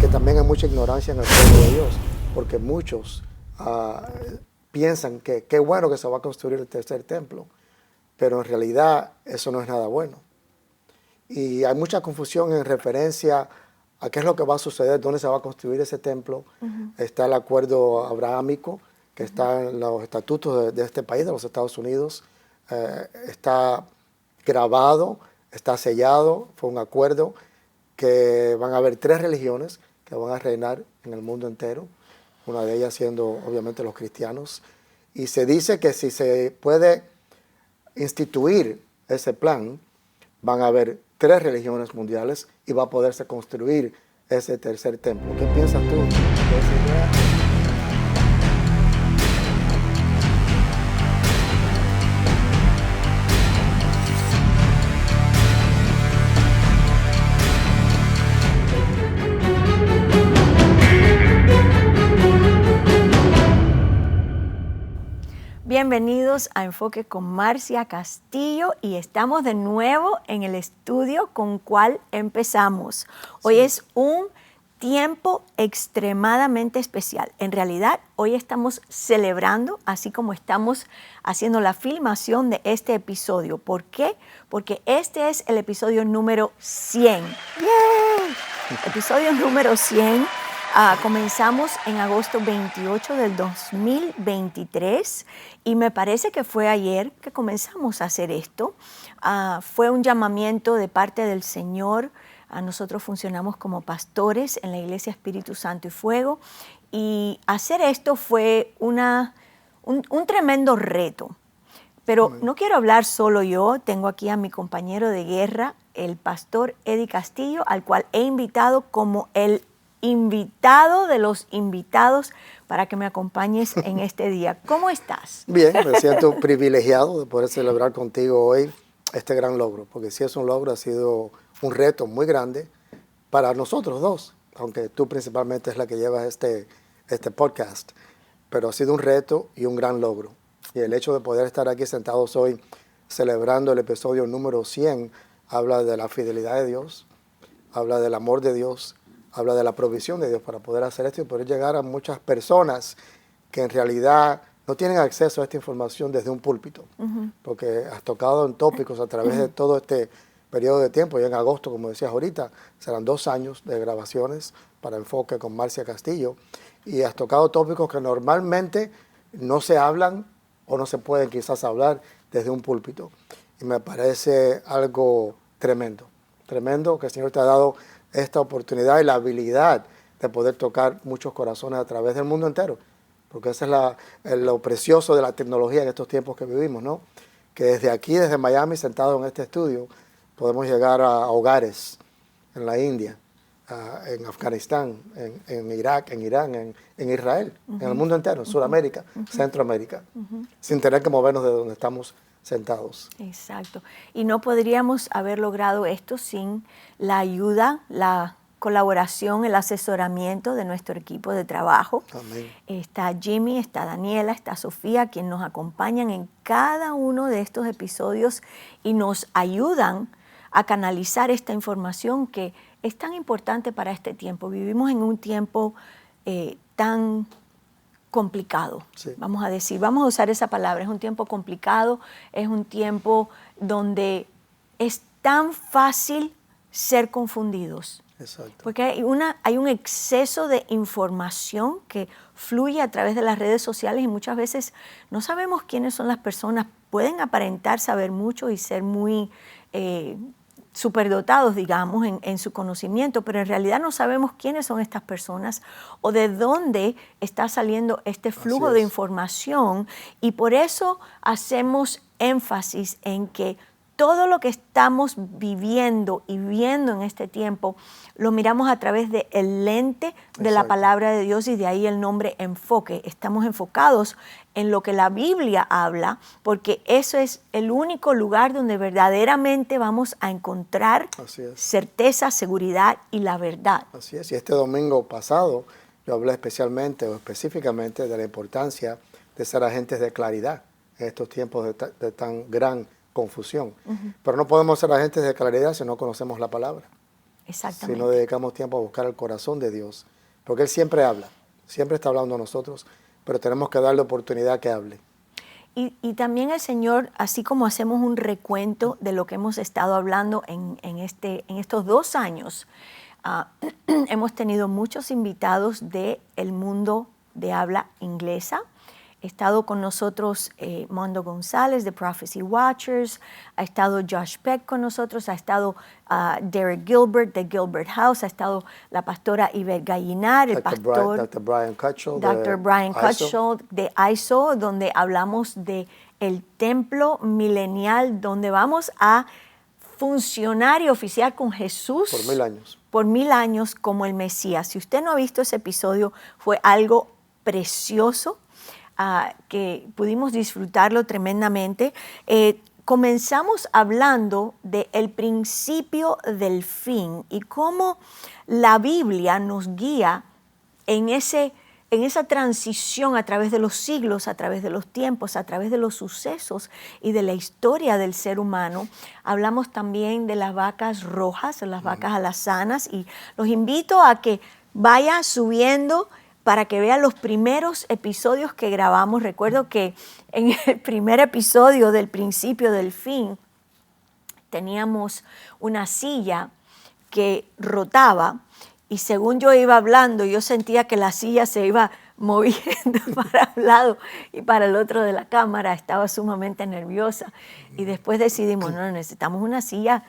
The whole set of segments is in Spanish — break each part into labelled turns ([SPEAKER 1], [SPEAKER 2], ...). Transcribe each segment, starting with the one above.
[SPEAKER 1] que también hay mucha ignorancia en el pueblo de Dios, porque muchos piensan que qué bueno que se va a construir el tercer templo, pero en realidad eso no es nada bueno. Y hay mucha confusión en referencia a qué es lo que va a suceder, dónde se va a construir ese templo. Está el acuerdo abrahámico, que está en los estatutos de este país, de los Estados Unidos. Está grabado, está sellado, fue un acuerdo que van a haber 3 religiones que van a reinar en el mundo entero, una de ellas siendo obviamente los cristianos. Y se dice que si se puede instituir ese plan, van a haber 3 religiones mundiales y va a poderse construir ese tercer templo. ¿Qué piensas tú de esa idea?
[SPEAKER 2] Bienvenidos a Enfoque con Marcia Castillo y estamos de nuevo en el estudio con cual empezamos. Hoy es un tiempo extremadamente especial. En realidad, hoy estamos celebrando, así como estamos haciendo la filmación de este episodio. ¿Por qué? Porque este es el episodio número 100. ¡Yay! Episodio número 100. Comenzamos en agosto 28 del 2023 y me parece que fue ayer que comenzamos a hacer esto. Fue un llamamiento de parte del Señor. Nosotros funcionamos como pastores en la Iglesia Espíritu Santo y Fuego y hacer esto fue un tremendo reto. Pero no quiero hablar solo yo, tengo aquí a mi compañero de guerra, el pastor Eddie Castillo, al cual he invitado como el invitado de los invitados para que me acompañes en este día. ¿Cómo estás?
[SPEAKER 1] Bien, me siento privilegiado de poder celebrar contigo hoy este gran logro, porque sí es un logro, ha sido un reto muy grande para nosotros dos, aunque tú principalmente es la que llevas este podcast, pero ha sido un reto y un gran logro. Y el hecho de poder estar aquí sentados hoy celebrando el episodio número 100 habla de la fidelidad de Dios, habla del amor de Dios, habla de la provisión de Dios para poder hacer esto y poder llegar a muchas personas que en realidad no tienen acceso a esta información desde un púlpito, porque has tocado en tópicos a través de todo este periodo de tiempo. Ya en agosto, como decías ahorita, serán 2 años de grabaciones para Enfoque con Marcia Castillo, y has tocado tópicos que normalmente no se hablan o no se pueden quizás hablar desde un púlpito. Y me parece algo tremendo, tremendo que el Señor te ha dado esta oportunidad y la habilidad de poder tocar muchos corazones a través del mundo entero, porque ese es lo precioso de la tecnología en estos tiempos que vivimos, ¿no? Que desde aquí, desde Miami, sentado en este estudio, podemos llegar a hogares en la India, en Afganistán, en Irak, en Irán, en Israel, en el mundo entero, en Sudamérica, Centroamérica, sin tener que movernos de donde estamos sentados.
[SPEAKER 2] Exacto. Y no podríamos haber logrado esto sin la ayuda, la colaboración, el asesoramiento de nuestro equipo de trabajo.
[SPEAKER 1] Amén.
[SPEAKER 2] Está Jimmy, está Daniela, está Sofía, quienes nos acompañan en cada uno de estos episodios y nos ayudan a canalizar esta información que es tan importante para este tiempo. Vivimos en un tiempo tan complicado,
[SPEAKER 1] sí.
[SPEAKER 2] Vamos a usar esa palabra, es un tiempo complicado, es un tiempo donde es tan fácil ser confundidos.
[SPEAKER 1] Exacto.
[SPEAKER 2] Porque hay un exceso de información que fluye a través de las redes sociales y muchas veces no sabemos quiénes son las personas. Pueden aparentar saber mucho y ser muy superdotados, digamos, en su conocimiento, pero en realidad no sabemos quiénes son estas personas o de dónde está saliendo este flujo de información, y por eso hacemos énfasis en que todo lo que estamos viviendo y viendo en este tiempo lo miramos a través del lente de la palabra de Dios, y de ahí el nombre Enfoque. Estamos enfocados en lo que la Biblia habla, porque eso es el único lugar donde verdaderamente vamos a encontrar certeza, seguridad y la verdad.
[SPEAKER 1] Así es, y este domingo pasado yo hablé específicamente de la importancia de ser agentes de claridad en estos tiempos de tan gran confusión. Pero no podemos ser agentes de claridad si no conocemos la palabra.
[SPEAKER 2] exactamente.
[SPEAKER 1] Si no dedicamos tiempo a buscar el corazón de Dios. Porque Él siempre habla, siempre está hablando a nosotros, pero tenemos que darle oportunidad que hable.
[SPEAKER 2] Y también el Señor, así como hacemos un recuento de lo que hemos estado hablando en estos 2 años, hemos tenido muchos invitados del mundo de habla inglesa. Ha estado con nosotros Mondo González de Prophecy Watchers, ha estado Josh Peck con nosotros, ha estado Derek Gilbert de Gilbert House, ha estado la pastora Yvette Gallinar, el pastor
[SPEAKER 1] Dr. Brian Cutshall
[SPEAKER 2] Dr. Brian Cutshall de ISO, donde hablamos de el templo milenial, donde vamos a funcionar y oficiar con Jesús
[SPEAKER 1] por 1000 años.
[SPEAKER 2] Por 1000 años como el Mesías. Si usted no ha visto ese episodio, fue algo precioso, que pudimos disfrutarlo tremendamente. Comenzamos hablando del principio del fin y cómo la Biblia nos guía en esa transición a través de los siglos, a través de los tiempos, a través de los sucesos y de la historia del ser humano. Hablamos también de las vacas rojas, de las vacas alazanas, y los invito a que vaya subiendo para que vea los primeros episodios que grabamos. Recuerdo que en el primer episodio del principio del fin teníamos una silla que rotaba y según yo iba hablando, yo sentía que la silla se iba moviendo para un lado y para el otro de la cámara. Estaba sumamente nerviosa y después decidimos, no, necesitamos una silla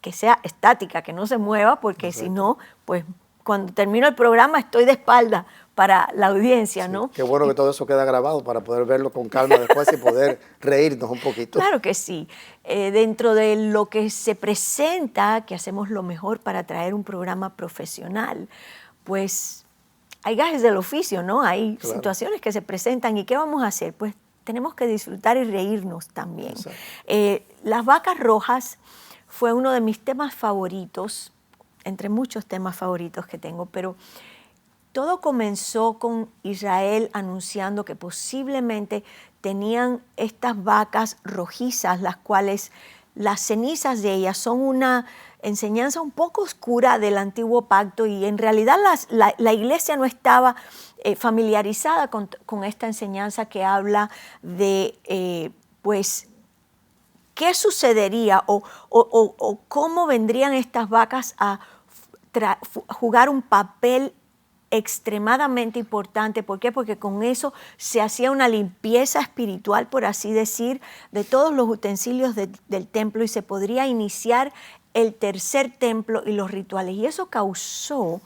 [SPEAKER 2] que sea estática, que no se mueva, porque si no, pues cuando termino el programa estoy de espalda para la audiencia,
[SPEAKER 1] sí,
[SPEAKER 2] ¿no?
[SPEAKER 1] Qué bueno que todo eso queda grabado para poder verlo con calma después y poder reírnos un poquito.
[SPEAKER 2] Claro que sí. Dentro de lo que se presenta, que hacemos lo mejor para traer un programa profesional, pues hay gajes del oficio, ¿no? Hay situaciones que se presentan. ¿Y qué vamos a hacer? Pues tenemos que disfrutar y reírnos también. Las vacas rojas fue uno de mis temas favoritos, entre muchos temas favoritos que tengo, pero todo comenzó con Israel anunciando que posiblemente tenían estas vacas rojizas, las cuales las cenizas de ellas son una enseñanza un poco oscura del antiguo pacto, y en realidad la iglesia no estaba familiarizada con esta enseñanza que habla de, pues, qué sucedería o cómo vendrían estas vacas a jugar un papel extremadamente importante. ¿Por qué? Porque con eso se hacía una limpieza espiritual, por así decir, de todos los utensilios del templo, y se podría iniciar el tercer templo y los rituales. Y eso causó,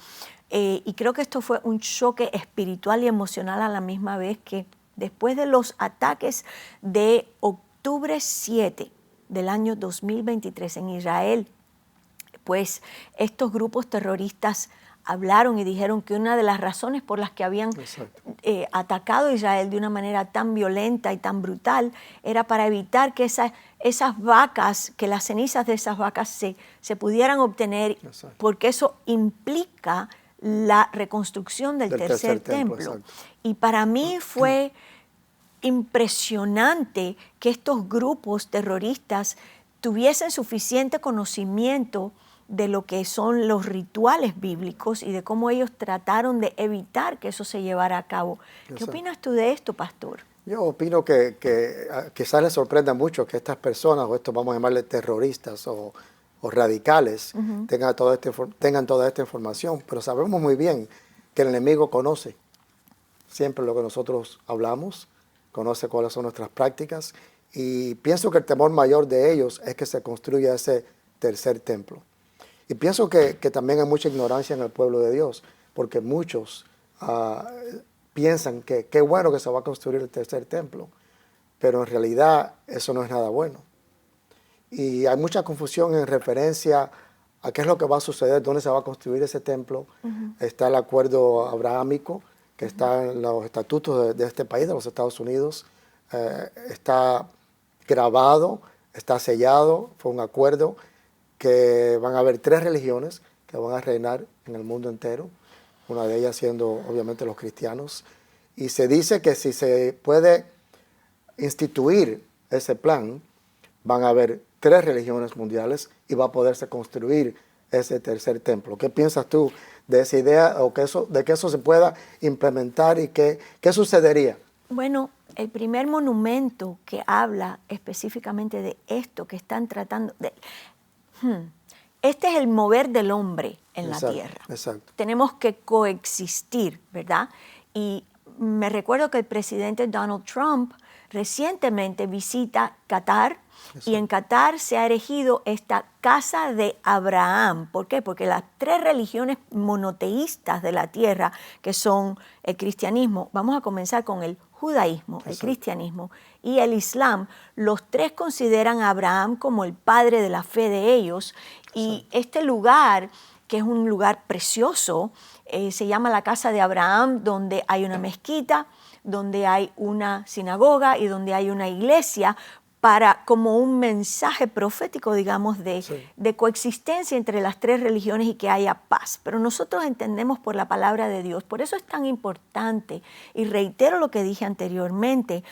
[SPEAKER 2] y creo que esto fue un choque espiritual y emocional a la misma vez, que después de los ataques de octubre 7 del año 2023 en Israel, pues estos grupos terroristas hablaron y dijeron que una de las razones por las que habían atacado a Israel de una manera tan violenta y tan brutal era para evitar que esas vacas, que las cenizas de esas vacas se pudieran obtener, porque eso implica la reconstrucción del tercer templo. Y para mí fue impresionante que estos grupos terroristas tuviesen suficiente conocimiento de lo que son los rituales bíblicos y de cómo ellos trataron de evitar que eso se llevara a cabo. ¿Qué opinas tú de esto, pastor?
[SPEAKER 1] Yo opino que quizás les sorprenda mucho que estas personas, o estos vamos a llamarle terroristas o radicales, tengan toda esta información, pero sabemos muy bien que el enemigo conoce siempre lo que nosotros hablamos, conoce cuáles son nuestras prácticas, y pienso que el temor mayor de ellos es que se construya ese tercer templo. Y pienso que también hay mucha ignorancia en el pueblo de Dios, porque muchos piensan que qué bueno que se va a construir el tercer templo, pero en realidad eso no es nada bueno. Y hay mucha confusión en referencia a qué es lo que va a suceder, dónde se va a construir ese templo. Está el acuerdo abrahámico, que está en los estatutos de este país, de los Estados Unidos. Está grabado, está sellado, fue un acuerdo que van a haber 3 religiones que van a reinar en el mundo entero, una de ellas siendo obviamente los cristianos. Y se dice que si se puede instituir ese plan, van a haber 3 religiones mundiales y va a poderse construir ese tercer templo. ¿Qué piensas tú de esa idea o de que eso se pueda implementar y qué sucedería?
[SPEAKER 2] Bueno, el primer monumento que habla específicamente de esto que están tratando de... Este es el mover del hombre en la tierra.
[SPEAKER 1] Exacto.
[SPEAKER 2] Tenemos que coexistir, ¿verdad? Y me recuerdo que el presidente Donald Trump recientemente visita Qatar. Y en Qatar se ha erigido esta casa de Abraham. ¿Por qué? Porque las tres religiones monoteístas de la tierra, que son el cristianismo, vamos a comenzar con el judaísmo, el cristianismo y el islam, los tres consideran a Abraham como el padre de la fe de ellos. Y este lugar, que es un lugar precioso, se llama la casa de Abraham, donde hay una mezquita, donde hay una sinagoga y donde hay una iglesia, como un mensaje profético, digamos, de coexistencia entre las tres religiones y que haya paz. Pero nosotros entendemos por la palabra de Dios, por eso es tan importante, y reitero lo que dije anteriormente,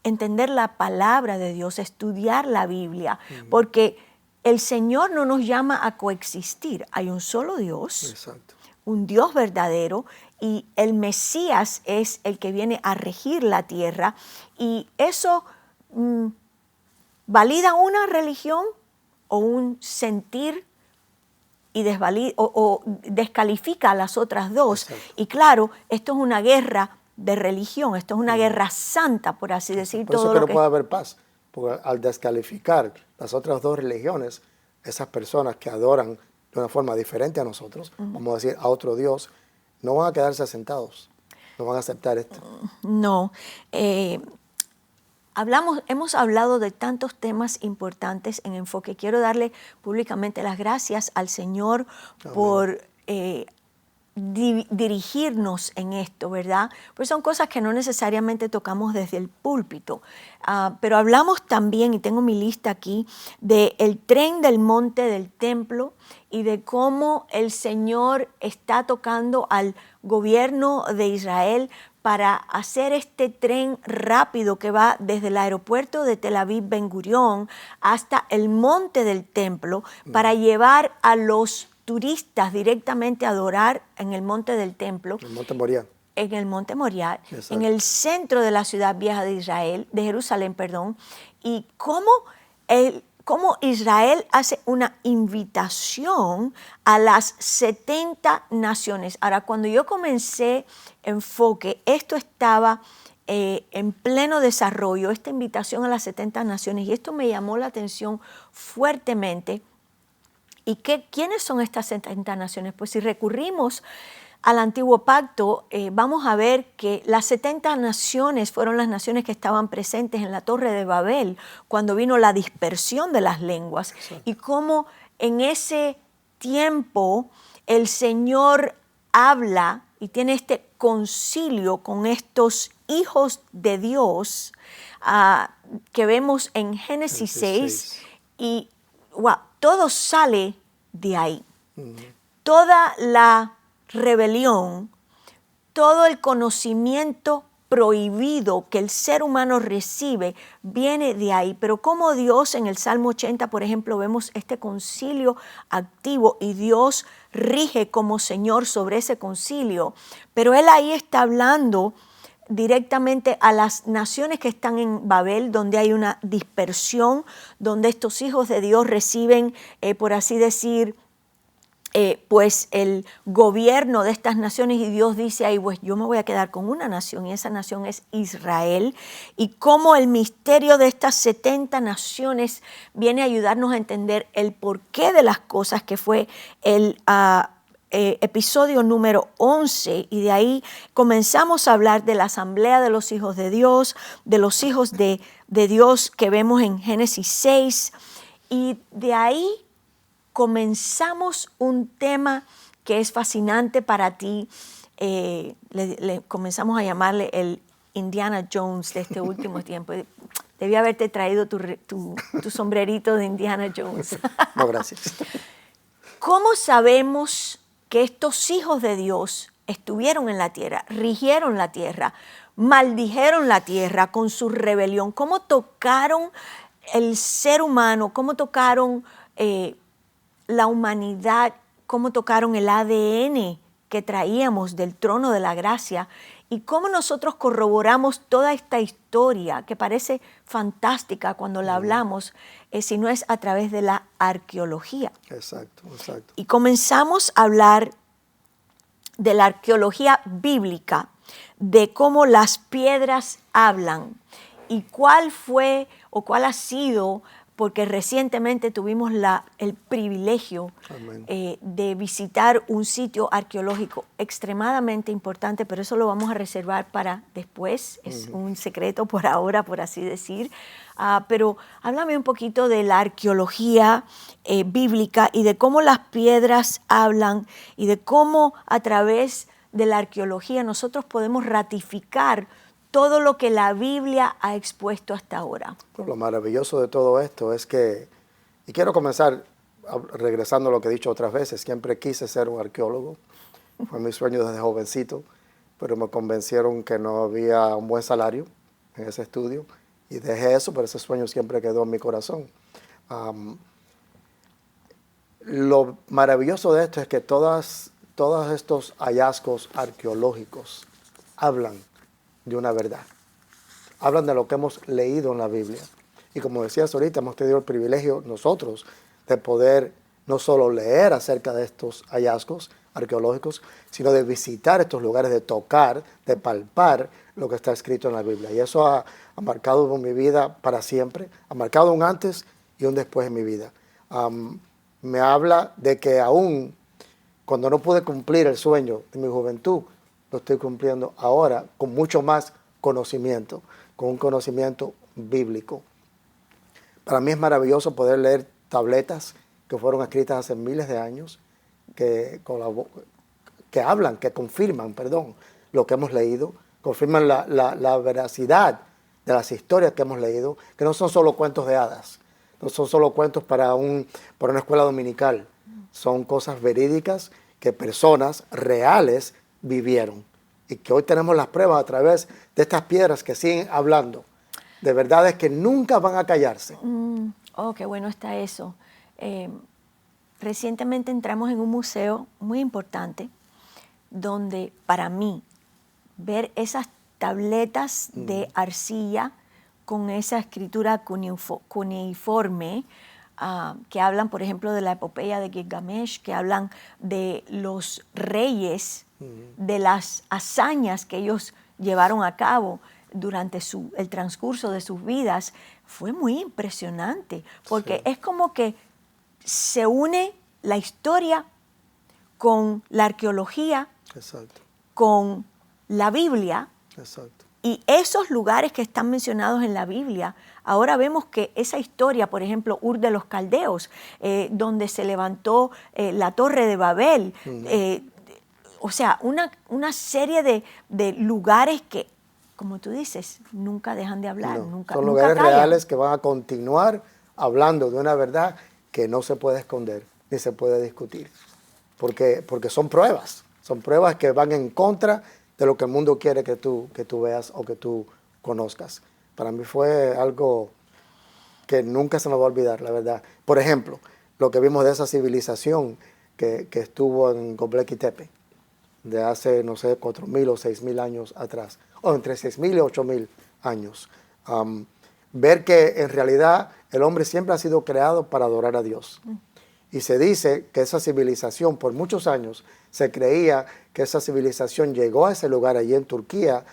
[SPEAKER 2] entender la palabra de Dios, estudiar la Biblia, porque el Señor no nos llama a coexistir. Hay un solo Dios,
[SPEAKER 1] Exacto.
[SPEAKER 2] un Dios verdadero, y el Mesías es el que viene a regir la tierra, y eso valida una religión o un sentir y descalifica a las otras dos. Exacto. Y claro, esto es una guerra de religión, esto es una guerra santa, por así decir.
[SPEAKER 1] Por eso que no puede haber paz, porque al descalificar las otras dos religiones, esas personas que adoran de una forma diferente a nosotros, vamos a decir a otro Dios, no van a quedarse sentados, no van a aceptar esto.
[SPEAKER 2] No. Hemos hablado de tantos temas importantes en Enfoque. Quiero darle públicamente las gracias al Señor por dirigirnos en esto, ¿verdad? Pues son cosas que no necesariamente tocamos desde el púlpito, pero hablamos también, y tengo mi lista aquí, del tren del monte del templo y de cómo el Señor está tocando al gobierno de Israel para hacer este tren rápido que va desde el aeropuerto de Tel Aviv Ben Gurión hasta el monte del templo para llevar a los turistas directamente a adorar en el monte del templo.
[SPEAKER 1] El monte Moriah.
[SPEAKER 2] En el monte Moriah,
[SPEAKER 1] Exacto.
[SPEAKER 2] en el centro de la ciudad vieja de Jerusalén, y cómo Israel hace una invitación a las 70 naciones. Ahora, cuando yo comencé Enfoque, esto estaba en pleno desarrollo, esta invitación a las 70 naciones, y esto me llamó la atención fuertemente. ¿Y quiénes son estas 70 naciones? Pues si recurrimos al Antiguo Pacto, vamos a ver que las 70 naciones fueron las naciones que estaban presentes en la Torre de Babel cuando vino la dispersión de las lenguas. Sí. Y cómo en ese tiempo el Señor habla y tiene este concilio con estos hijos de Dios que vemos en Génesis 6. Y wow, todo sale de ahí. Toda la rebelión, todo el conocimiento prohibido que el ser humano recibe viene de ahí. Pero como Dios en el Salmo 80, por ejemplo, vemos este concilio activo y Dios rige como Señor sobre ese concilio. Pero Él ahí está hablando directamente a las naciones que están en Babel, donde hay una dispersión, donde estos hijos de Dios reciben, por así decir, pues el gobierno de estas naciones, y Dios dice ahí, pues yo me voy a quedar con una nación, y esa nación es Israel, y cómo el misterio de estas 70 naciones viene a ayudarnos a entender el porqué de las cosas, que fue el episodio número 11, y de ahí comenzamos a hablar de la asamblea de los hijos de Dios, de los hijos de Dios que vemos en Génesis 6, y de ahí comenzamos un tema que es fascinante para ti. Le comenzamos a llamarle el Indiana Jones de este último tiempo. Debí haberte traído tu sombrerito de Indiana Jones.
[SPEAKER 1] No, gracias.
[SPEAKER 2] ¿Cómo sabemos que estos hijos de Dios estuvieron en la tierra, rigieron la tierra, maldijeron la tierra con su rebelión? ¿Cómo tocaron el ser humano? ¿Cómo tocaron la humanidad, cómo tocaron el ADN que traíamos del trono de la gracia y cómo nosotros corroboramos toda esta historia que parece fantástica cuando la hablamos, si no es a través de la arqueología.
[SPEAKER 1] Exacto, exacto.
[SPEAKER 2] Y comenzamos a hablar de la arqueología bíblica, de cómo las piedras hablan y cuál fue o cuál ha sido, porque recientemente tuvimos el privilegio de visitar un sitio arqueológico extremadamente importante, pero eso lo vamos a reservar para después, es un secreto por ahora, por así decir. Pero háblame un poquito de la arqueología bíblica y de cómo las piedras hablan y de cómo a través de la arqueología nosotros podemos ratificar todo lo que la Biblia ha expuesto hasta ahora.
[SPEAKER 1] Lo maravilloso de todo esto es que, y quiero comenzar regresando a lo que he dicho otras veces, siempre quise ser un arqueólogo, fue mi sueño desde jovencito, pero me convencieron que no había un buen salario en ese estudio y dejé eso, pero ese sueño siempre quedó en mi corazón. Lo maravilloso de esto es que todos estos hallazgos arqueológicos hablan de una verdad. Hablan de lo que hemos leído en la Biblia. Y como decías ahorita, hemos tenido el privilegio nosotros de poder no solo leer acerca de estos hallazgos arqueológicos, sino de visitar estos lugares, de tocar, de palpar lo que está escrito en la Biblia. Y eso ha marcado mi vida para siempre, ha marcado un antes y un después en mi vida. Me habla de que aún cuando no pude cumplir el sueño de mi juventud, lo estoy cumpliendo ahora con mucho más conocimiento, con un conocimiento bíblico. Para mí es maravilloso poder leer tabletas que fueron escritas hace miles de años, que hablan, que confirman, lo que hemos leído, confirman la veracidad de las historias que hemos leído, que no son solo cuentos de hadas, no son solo cuentos para una escuela dominical, son cosas verídicas que personas reales vivieron y que hoy tenemos las pruebas a través de estas piedras que siguen hablando de verdades que nunca van a callarse.
[SPEAKER 2] Oh, qué bueno está eso. Recientemente entramos en un museo muy importante donde para mí ver esas tabletas de arcilla con esa escritura cuneiforme que hablan, por ejemplo, de la epopeya de Gilgamesh, que hablan de los reyes, de las hazañas que ellos llevaron a cabo durante el transcurso de sus vidas, fue muy impresionante, porque es como que se une la historia con la arqueología, con la Biblia. Y esos lugares que están mencionados en la Biblia, ahora vemos que esa historia, por ejemplo, Ur de los Caldeos, donde se levantó la Torre de Babel, o sea, una serie de lugares que, como tú dices, nunca dejan de hablar.
[SPEAKER 1] Son lugares reales que van a continuar hablando de una verdad que no se puede esconder ni se puede discutir, porque son pruebas que van en contra de lo que el mundo quiere que tú veas o que tú conozcas. Para mí fue algo que nunca se me va a olvidar, la verdad. Por ejemplo, lo que vimos de esa civilización que estuvo en Göbekli Tepe, de hace, no sé, 4.000 o 6.000 años atrás, o entre 6.000 y 8.000 años. Ver que en realidad el hombre siempre ha sido creado para adorar a Dios. Y se dice que esa civilización, por muchos años, se creía que esa civilización llegó a ese lugar allí en Turquía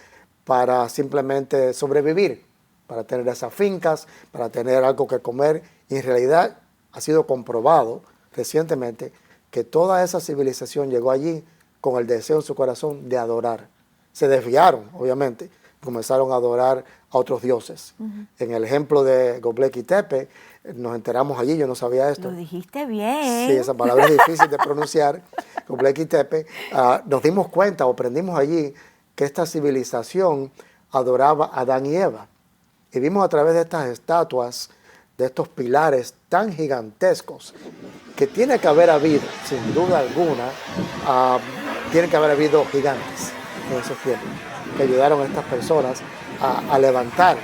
[SPEAKER 1] para simplemente sobrevivir, para tener esas fincas, para tener algo que comer. Y en realidad ha sido comprobado recientemente que toda esa civilización llegó allí con el deseo en su corazón de adorar. Se desviaron, obviamente, comenzaron a adorar a otros dioses. En el ejemplo de Göbekli Tepe, nos enteramos allí, yo no sabía esto.
[SPEAKER 2] Lo dijiste bien.
[SPEAKER 1] Sí, esa palabra es difícil de pronunciar, Göbekli Tepe. Nos dimos cuenta o aprendimos allí que esta civilización adoraba a Adán y Eva. Y vimos a través de estas estatuas, de estos pilares tan gigantescos, que tiene que haber habido, sin duda alguna, tiene que haber habido gigantes en esos tiempos, que ayudaron a estas personas a levantar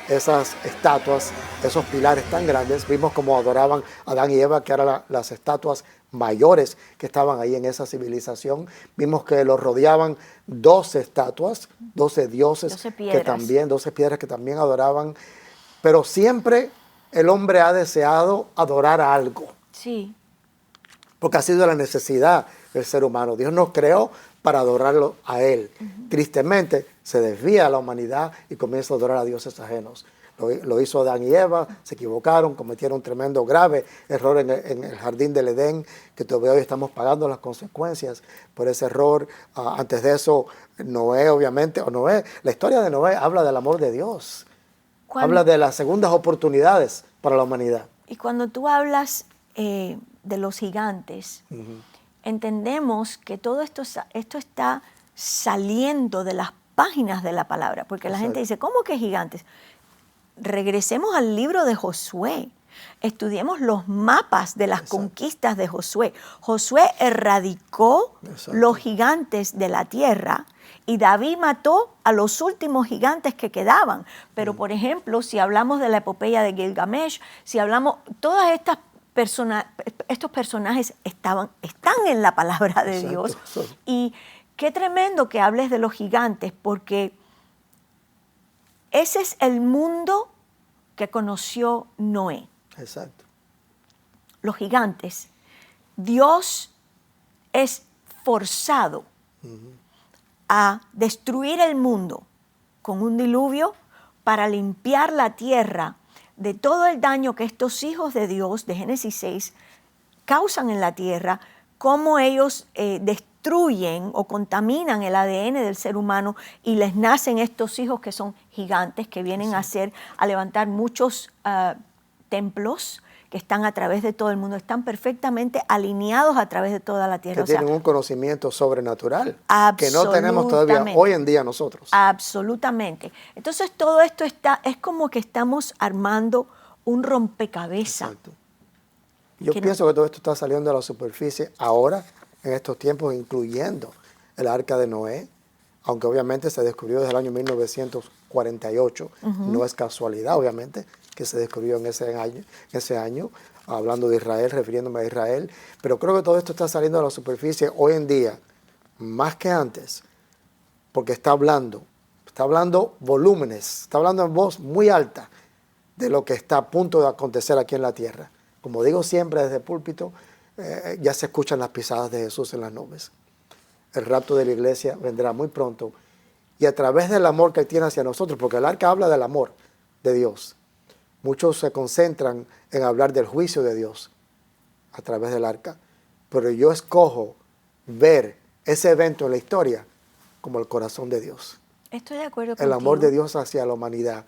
[SPEAKER 1] esas estatuas, esos pilares tan grandes. Vimos cómo adoraban a Adán y Eva, que eran las estatuas mayores que estaban ahí en esa civilización. Vimos que los rodeaban 12 estatuas, 12 dioses,
[SPEAKER 2] 12 piedras.
[SPEAKER 1] 12 piedras que también adoraban. Pero siempre el hombre ha deseado adorar a algo.
[SPEAKER 2] Sí.
[SPEAKER 1] Porque ha sido la necesidad del ser humano. Dios nos creó para adorarlo a Él. Tristemente, se desvía a la humanidad y comienza a adorar a dioses ajenos. Lo hizo Adán y Eva, se equivocaron, cometieron un tremendo, grave error en el jardín del Edén, que todavía hoy estamos pagando las consecuencias por ese error. Antes de eso, Noé, obviamente, la historia de Noé habla del amor de Dios. Habla de las segundas oportunidades para la humanidad.
[SPEAKER 2] Y cuando tú hablas de los gigantes, entendemos que todo esto está saliendo de las páginas de la palabra, porque la gente dice, ¿cómo que gigantes? Regresemos al libro de Josué, estudiemos los mapas de las conquistas de Josué. Josué erradicó los gigantes de la tierra y David mató a los últimos gigantes que quedaban. Pero, por ejemplo, si hablamos de la epopeya de Gilgamesh, si hablamos, todas estas estos personajes están en la palabra de Dios. Y qué tremendo que hables de los gigantes, porque ese es el mundo que conoció Noé.
[SPEAKER 1] Exacto.
[SPEAKER 2] Los gigantes. Dios es forzado a destruir el mundo con un diluvio para limpiar la tierra de todo el daño que estos hijos de Dios, de Génesis 6, causan en la tierra, cómo ellos destruyen o contaminan el ADN del ser humano y les nacen estos hijos que son gigantes, que vienen a levantar muchos templos que están a través de todo el mundo, están perfectamente alineados a través de toda la tierra.
[SPEAKER 1] Que tienen un conocimiento sobrenatural que no
[SPEAKER 2] Absolutamente.
[SPEAKER 1] tenemos todavía hoy en día nosotros.
[SPEAKER 2] Absolutamente. Entonces todo esto es como que estamos armando un rompecabezas.
[SPEAKER 1] Exacto. Yo pienso que todo esto está saliendo a la superficie ahora, en estos tiempos, incluyendo el arca de Noé, aunque obviamente se descubrió desde el año 1948. No es casualidad, obviamente, que se descubrió en ese año, hablando de Israel, refiriéndome a Israel. Pero creo que todo esto está saliendo a la superficie hoy en día, más que antes, porque está hablando volúmenes, está hablando en voz muy alta de lo que está a punto de acontecer aquí en la tierra. Como digo siempre desde el púlpito, ya se escuchan las pisadas de Jesús en las nubes. El rapto de la iglesia vendrá muy pronto. Y a través del amor que Él tiene hacia nosotros, porque el arca habla del amor de Dios. Muchos se concentran en hablar del juicio de Dios a través del arca. Pero yo escojo ver ese evento en la historia como el corazón de Dios.
[SPEAKER 2] Estoy de acuerdo contigo.
[SPEAKER 1] El amor de Dios hacia la humanidad.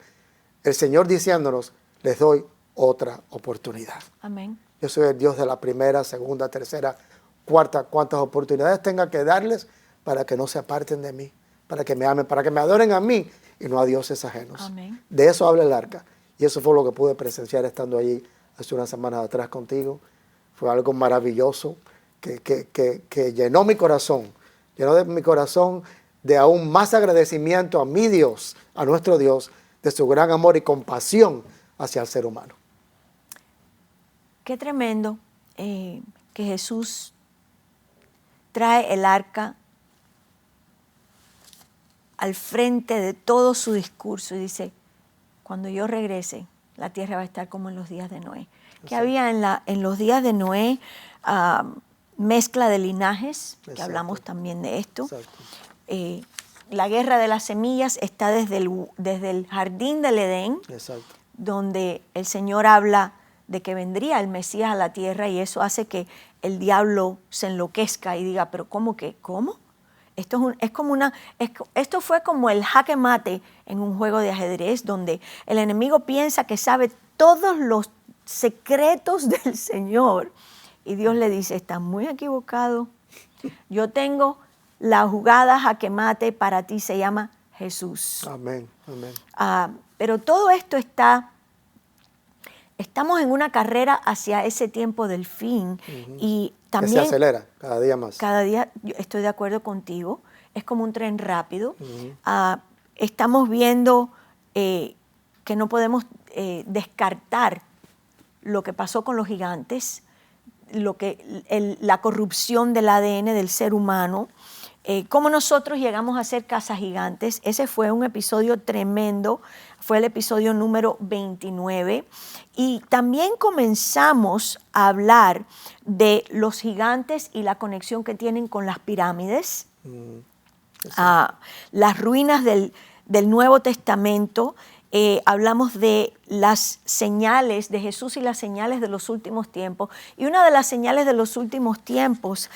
[SPEAKER 1] El Señor diciéndonos, les doy otra oportunidad.
[SPEAKER 2] Amén.
[SPEAKER 1] Yo soy el Dios de la primera, segunda, tercera, cuarta, cuantas oportunidades tenga que darles para que no se aparten de mí, para que me amen, para que me adoren a mí y no a dioses ajenos.
[SPEAKER 2] Amén.
[SPEAKER 1] De eso habla el arca. Y eso fue lo que pude presenciar estando allí hace unas semanas atrás contigo. Fue algo maravilloso que llenó mi corazón. Llenó de mi corazón de aún más agradecimiento a mi Dios, a nuestro Dios, de su gran amor y compasión hacia el ser humano.
[SPEAKER 2] Qué tremendo que Jesús trae el arca al frente de todo su discurso y dice, cuando yo regrese, la tierra va a estar como en los días de Noé. Que había en los días de Noé mezcla de linajes, que hablamos también de esto. La guerra de las semillas está desde el jardín del Edén, donde el Señor habla de que vendría el Mesías a la tierra y eso hace que el diablo se enloquezca y diga, pero ¿cómo que? ¿Cómo? Esto fue como el jaque mate en un juego de ajedrez donde el enemigo piensa que sabe todos los secretos del Señor y Dios le dice, estás muy equivocado. Yo tengo la jugada jaque mate para ti, se llama Jesús.
[SPEAKER 1] Amén, amén.
[SPEAKER 2] Pero todo esto estamos en una carrera hacia ese tiempo del fin y también
[SPEAKER 1] que se acelera cada día más.
[SPEAKER 2] Cada día, yo estoy de acuerdo contigo, es como un tren rápido. Estamos viendo que no podemos descartar lo que pasó con los gigantes, la corrupción del ADN del ser humano, cómo nosotros llegamos a ser cazagigantes. Ese fue un episodio tremendo, fue el episodio número 29. Y también comenzamos a hablar de los gigantes y la conexión que tienen con las pirámides, las ruinas del Nuevo Testamento. Hablamos de las señales de Jesús y las señales de los últimos tiempos. Y una de las señales de los últimos tiempos,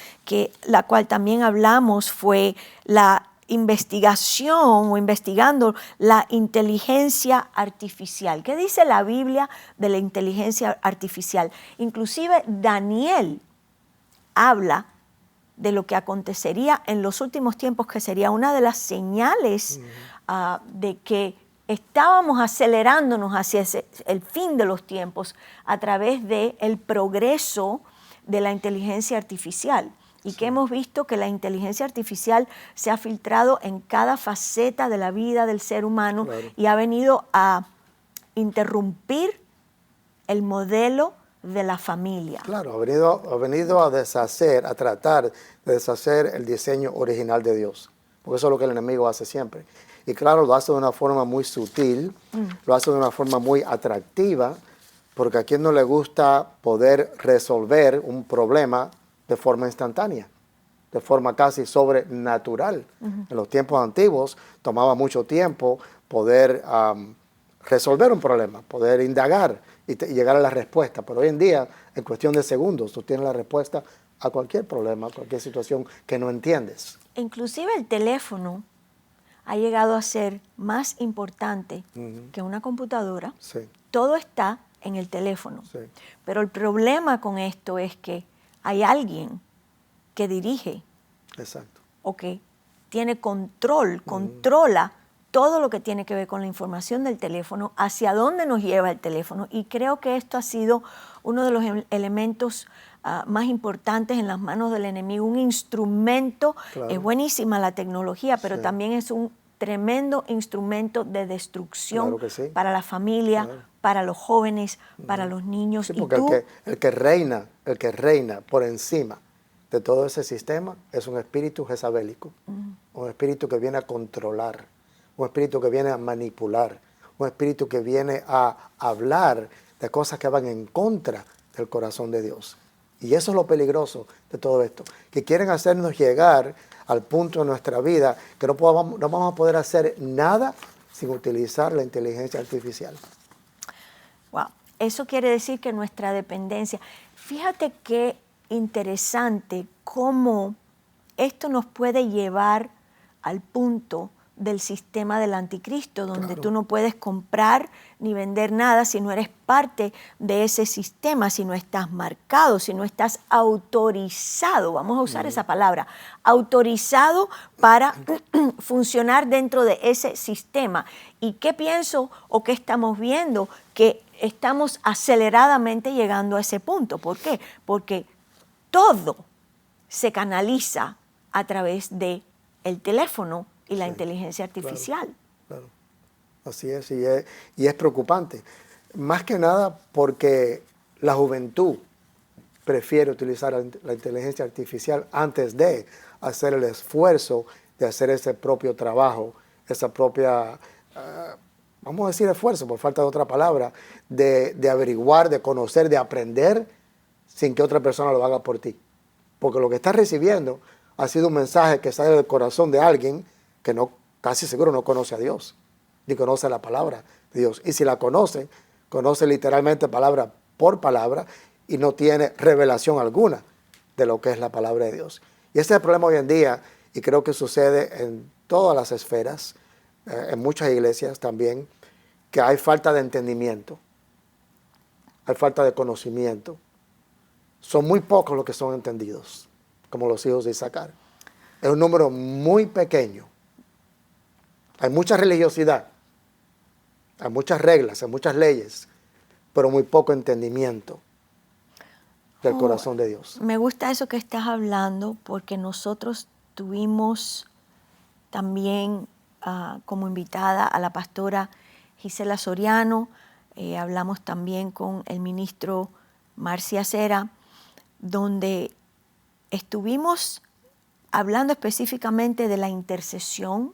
[SPEAKER 2] la cual también hablamos, fue la investigación o investigando la inteligencia artificial. ¿Qué dice la Biblia de la inteligencia artificial? Inclusive Daniel habla de lo que acontecería en los últimos tiempos, que sería una de las señales de que estábamos acelerándonos hacia el fin de los tiempos a través del progreso de la inteligencia artificial. Y que hemos visto que la inteligencia artificial se ha filtrado en cada faceta de la vida del ser humano, y ha venido a interrumpir el modelo de la familia.
[SPEAKER 1] Claro, ha venido a deshacer, a tratar de deshacer el diseño original de Dios. Porque eso es lo que el enemigo hace siempre. Y claro, lo hace de una forma muy sutil, lo hace de una forma muy atractiva, porque a quien no le gusta poder resolver un problema de forma instantánea, de forma casi sobrenatural. En los tiempos antiguos tomaba mucho tiempo poder resolver un problema, poder indagar y llegar a la respuesta. Pero hoy en día, en cuestión de segundos, tú tienes la respuesta a cualquier problema, a cualquier situación que no entiendes.
[SPEAKER 2] Inclusive el teléfono ha llegado a ser más importante que una computadora.
[SPEAKER 1] Sí.
[SPEAKER 2] Todo está en el teléfono.
[SPEAKER 1] Sí.
[SPEAKER 2] Pero el problema con esto es que hay alguien que dirige.
[SPEAKER 1] Exacto.
[SPEAKER 2] O que tiene controla todo lo que tiene que ver con la información del teléfono, hacia dónde nos lleva el teléfono. Y creo que esto ha sido uno de los elementos más importantes en las manos del enemigo, un instrumento.
[SPEAKER 1] Claro.
[SPEAKER 2] Es buenísima la tecnología, pero
[SPEAKER 1] Sí.
[SPEAKER 2] también es un tremendo instrumento de destrucción.
[SPEAKER 1] Claro que sí.
[SPEAKER 2] Para la familia,
[SPEAKER 1] Claro.
[SPEAKER 2] Para los jóvenes, para los niños.
[SPEAKER 1] Sí,
[SPEAKER 2] Y
[SPEAKER 1] porque
[SPEAKER 2] tú,
[SPEAKER 1] el que reina por encima de todo ese sistema es un espíritu jezabélico, un espíritu que viene a controlar, un espíritu que viene a manipular, un espíritu que viene a hablar de cosas que van en contra del corazón de Dios. Y eso es lo peligroso de todo esto, que quieren hacernos llegar al punto de nuestra vida que no vamos a poder hacer nada sin utilizar la inteligencia artificial.
[SPEAKER 2] wow, eso quiere decir que nuestra dependencia, fíjate qué interesante cómo esto nos puede llevar al punto del sistema del anticristo, donde
[SPEAKER 1] Claro.
[SPEAKER 2] tú no puedes comprar ni vender nada si no eres parte de ese sistema, si no estás marcado, si no estás autorizado, vamos a usar esa palabra, autorizado para funcionar dentro de ese sistema. ¿Y qué pienso o qué estamos viendo? Que estamos aceleradamente llegando a ese punto. ¿Por qué? Porque todo se canaliza a través del teléfono y la inteligencia artificial.
[SPEAKER 1] Claro. Así es, y es preocupante. Más que nada porque la juventud prefiere utilizar la inteligencia artificial antes de hacer el esfuerzo de hacer ese propio trabajo, esa propia, vamos a decir esfuerzo, por falta de otra palabra, de averiguar, de conocer, de aprender sin que otra persona lo haga por ti. Porque lo que estás recibiendo ha sido un mensaje que sale del corazón de alguien que casi seguro no conoce a Dios, ni conoce la palabra de Dios. Y si la conoce literalmente palabra por palabra y no tiene revelación alguna de lo que es la palabra de Dios. Y ese es el problema hoy en día, y creo que sucede en todas las esferas, en muchas iglesias también, que hay falta de entendimiento, hay falta de conocimiento. Son muy pocos los que son entendidos, como los hijos de Isaacar. Es un número muy pequeño. Hay mucha religiosidad, hay muchas reglas, hay muchas leyes, pero muy poco entendimiento del corazón de Dios.
[SPEAKER 2] Me gusta eso que estás hablando, porque nosotros tuvimos también como invitada a la pastora Gisela Soriano, hablamos también con el ministro Marcia Cera, donde estuvimos hablando específicamente de la intercesión,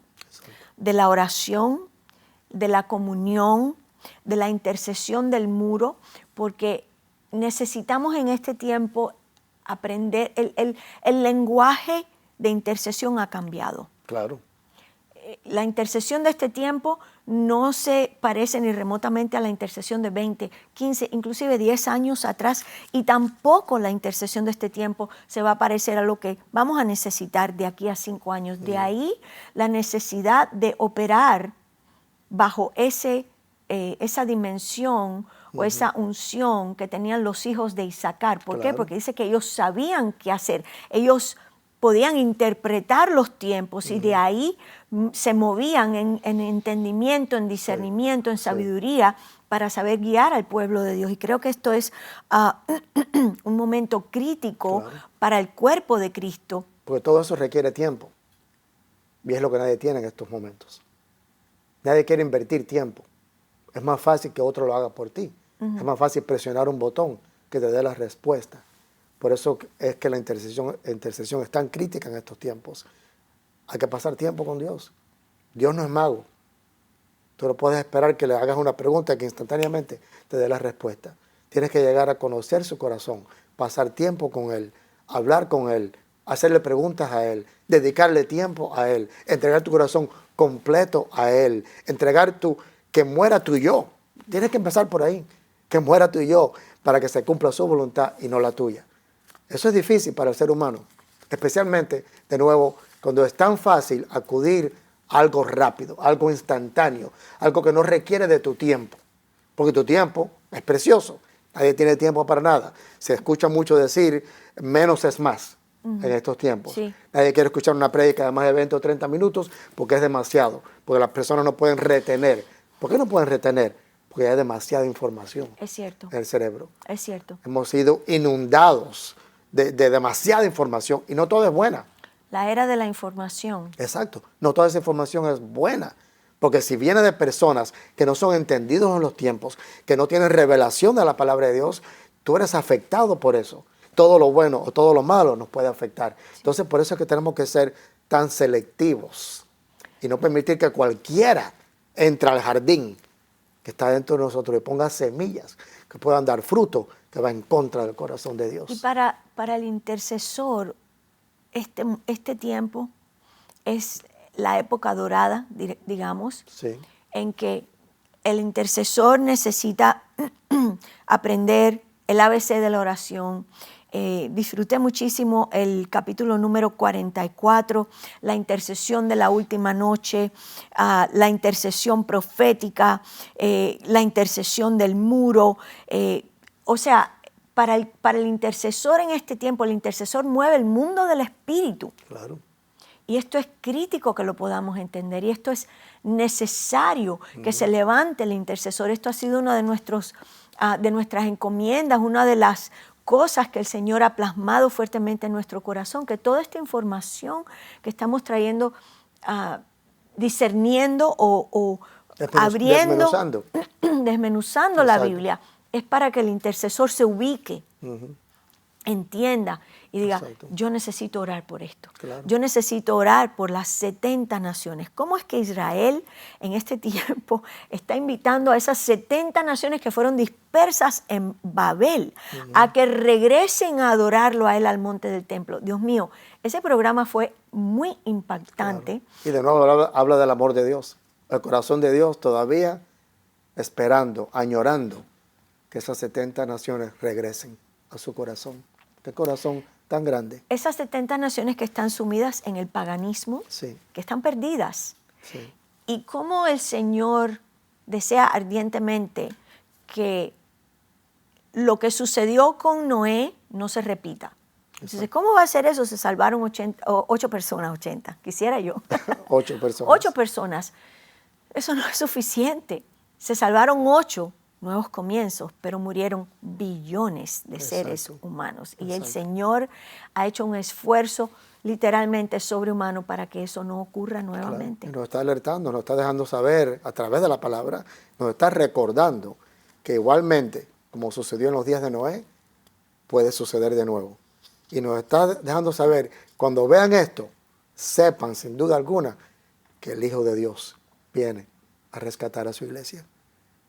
[SPEAKER 2] de la oración, de la comunión, de la intercesión del muro, porque necesitamos en este tiempo aprender, el lenguaje de intercesión ha cambiado.
[SPEAKER 1] Claro.
[SPEAKER 2] La intercesión de este tiempo no se parece ni remotamente a la intercesión de 20, 15, inclusive 10 años atrás, y tampoco la intercesión de este tiempo se va a parecer a lo que vamos a necesitar de aquí a 5 años. De ahí la necesidad de operar bajo esa dimensión o esa unción que tenían los hijos de Isaacar. ¿Por qué? Porque dice que ellos sabían qué hacer. Ellos podían interpretar los tiempos y de ahí se movían en entendimiento, en discernimiento, en sabiduría para saber guiar al pueblo de Dios. Y creo que esto es un momento crítico para el cuerpo de Cristo.
[SPEAKER 1] Porque todo eso requiere tiempo. Y es lo que nadie tiene en estos momentos. Nadie quiere invertir tiempo. Es más fácil que otro lo haga por ti. Es más fácil presionar un botón que te dé la respuesta. Por eso es que la intercesión es tan crítica en estos tiempos. Hay que pasar tiempo con Dios. Dios no es mago. Tú no puedes esperar que le hagas una pregunta y que instantáneamente te dé la respuesta. Tienes que llegar a conocer su corazón, pasar tiempo con Él, hablar con Él, hacerle preguntas a Él, dedicarle tiempo a Él, entregar tu corazón completo a Él, que muera tu yo. Tienes que empezar por ahí, que muera tu yo para que se cumpla su voluntad y no la tuya. Eso es difícil para el ser humano, especialmente, de nuevo, cuando es tan fácil acudir a algo rápido, algo instantáneo, algo que no requiere de tu tiempo, porque tu tiempo es precioso, nadie tiene tiempo para nada. Se escucha mucho decir, menos es más en estos tiempos. Sí. Nadie quiere escuchar una prédica de más de 20 o 30 minutos porque es demasiado, porque las personas no pueden retener. ¿Por qué no pueden retener? Porque hay demasiada información en el cerebro.
[SPEAKER 2] Es cierto.
[SPEAKER 1] Hemos sido inundados de demasiada información y no toda es buena.
[SPEAKER 2] La era de la información.
[SPEAKER 1] Exacto. No toda esa información es buena. Porque si viene de personas que no son entendidos en los tiempos, que no tienen revelación de la palabra de Dios, tú eres afectado por eso. Todo lo bueno o todo lo malo nos puede afectar. Sí. Entonces, por eso es que tenemos que ser tan selectivos y no permitir que cualquiera entre al jardín que está dentro de nosotros y ponga semillas que puedan dar fruto que va en contra del corazón de Dios.
[SPEAKER 2] Y para el intercesor, este tiempo es la época dorada, digamos, en que el intercesor necesita aprender el ABC de la oración. Disfruté muchísimo el capítulo número 44, la intercesión de la última noche, la intercesión profética, la intercesión del muro. O sea, para el intercesor en este tiempo, el intercesor mueve el mundo del espíritu.
[SPEAKER 1] Claro.
[SPEAKER 2] Y esto es crítico que lo podamos entender y esto es necesario que se levante el intercesor. Esto ha sido una de nuestras encomiendas, una de las cosas que el Señor ha plasmado fuertemente en nuestro corazón, que toda esta información que estamos trayendo, discerniendo o abriendo, desmenuzando la Biblia, es para que el intercesor se ubique, entienda y diga, yo necesito orar por esto. Claro. Yo necesito orar por las 70 naciones. ¿Cómo es que Israel en este tiempo está invitando a esas 70 naciones que fueron dispersas en Babel a que regresen a adorarlo a él al monte del templo? Dios mío, ese programa fue muy impactante.
[SPEAKER 1] Claro. Y de nuevo habla del amor de Dios. El corazón de Dios todavía esperando, añorando que esas 70 naciones regresen a su corazón. Qué corazón tan grande.
[SPEAKER 2] Esas 70 naciones que están sumidas en el paganismo, que están perdidas. Sí. Y cómo el Señor desea ardientemente que lo que sucedió con Noé no se repita. Entonces, ¿cómo va a ser eso? Se salvaron 8 personas, 80. Quisiera yo.
[SPEAKER 1] 8 personas.
[SPEAKER 2] 8 personas. Eso no es suficiente. Se salvaron 8 nuevos comienzos, pero murieron billones de seres humanos. Y el Señor ha hecho un esfuerzo literalmente sobrehumano para que eso no ocurra nuevamente.
[SPEAKER 1] Claro. Nos está alertando, nos está dejando saber a través de la palabra, nos está recordando que igualmente, como sucedió en los días de Noé, puede suceder de nuevo. Y nos está dejando saber, cuando vean esto, sepan sin duda alguna que el Hijo de Dios viene a rescatar a su iglesia.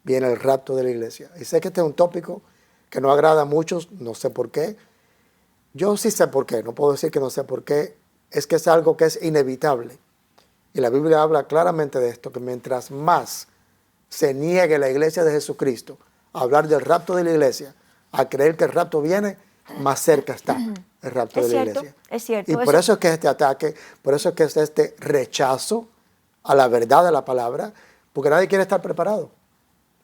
[SPEAKER 1] Viene el rapto de la iglesia. Y sé que este es un tópico que no agrada a muchos, no sé por qué. Yo sí sé por qué, no puedo decir que no sé por qué. Es que es algo que es inevitable. Y la Biblia habla claramente de esto, que mientras más se niegue la iglesia de Jesucristo a hablar del rapto de la iglesia, a creer que el rapto viene, más cerca está el rapto de la iglesia.
[SPEAKER 2] Es cierto.
[SPEAKER 1] Y por eso es que este ataque, por eso es que es este rechazo a la verdad de la palabra, porque nadie quiere estar preparado.